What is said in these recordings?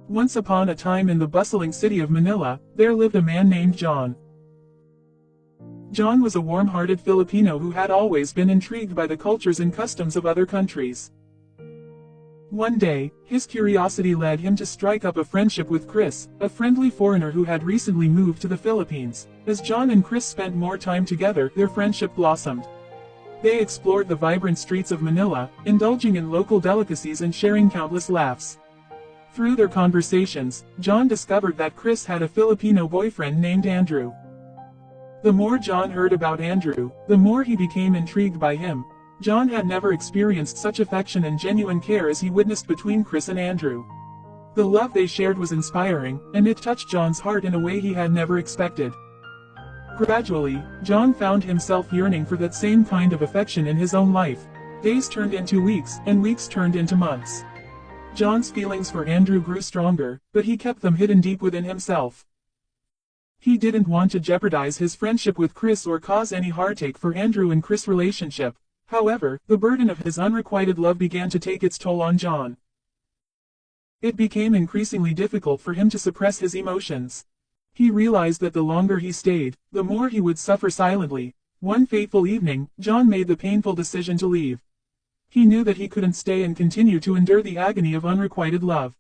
Once upon a time in the bustling city of Manila, there lived a man named John. John was a warm-hearted Filipino who had always been intrigued by the cultures and customs of other countries. One day, his curiosity led him to strike up a friendship with Chris, a friendly foreigner who had recently moved to the Philippines. As John and Chris spent more time together, their friendship blossomed. They explored the vibrant streets of Manila, indulging in local delicacies and sharing countless laughs. Through their conversations, John discovered that Chris had a Filipino boyfriend named Andrew. The more John heard about Andrew, the more he became intrigued by him. John had never experienced such affection and genuine care as he witnessed between Chris and Andrew. The love they shared was inspiring, and it touched John's heart in a way he had never expected. Gradually, John found himself yearning for that same kind of affection in his own life. Days turned into weeks, and weeks turned into months. John's feelings for Andrew grew stronger, but he kept them hidden deep within himself. He didn't want to jeopardize his friendship with Chris or cause any heartache for Andrew and Chris' relationship. However, the burden of his unrequited love began to take its toll on John. It became increasingly difficult for him to suppress his emotions. He realized that the longer he stayed, the more he would suffer silently. One fateful evening, John made the painful decision to leave. He knew that he couldn't stay and continue to endure the agony of unrequited love.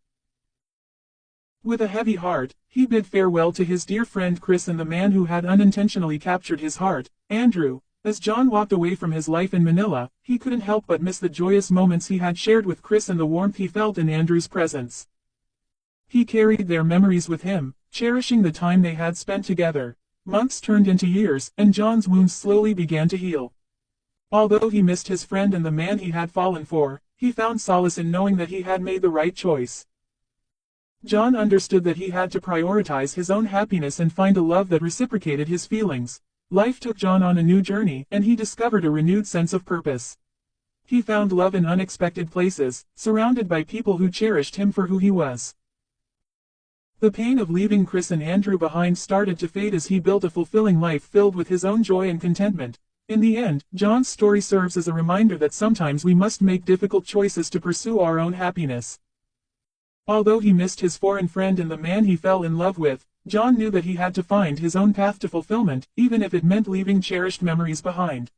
With a heavy heart, he bid farewell to his dear friend Chris and the man who had unintentionally captured his heart, Andrew. As John walked away from his life in Manila, he couldn't help but miss the joyous moments he had shared with Chris and the warmth he felt in Andrew's presence. He carried their memories with him, cherishing the time they had spent together. Months turned into years, and John's wounds slowly began to heal. Although he missed his friend and the man he had fallen for, he found solace in knowing that he had made the right choice. John understood that he had to prioritize his own happiness and find a love that reciprocated his feelings. Life took John on a new journey, and he discovered a renewed sense of purpose. He found love in unexpected places, surrounded by people who cherished him for who he was. The pain of leaving Chris and Andrew behind started to fade as he built a fulfilling life filled with his own joy and contentment. In the end, John's story serves as a reminder that sometimes we must make difficult choices to pursue our own happiness. Although he missed his foreign friend and the man he fell in love with, John knew that he had to find his own path to fulfillment, even if it meant leaving cherished memories behind.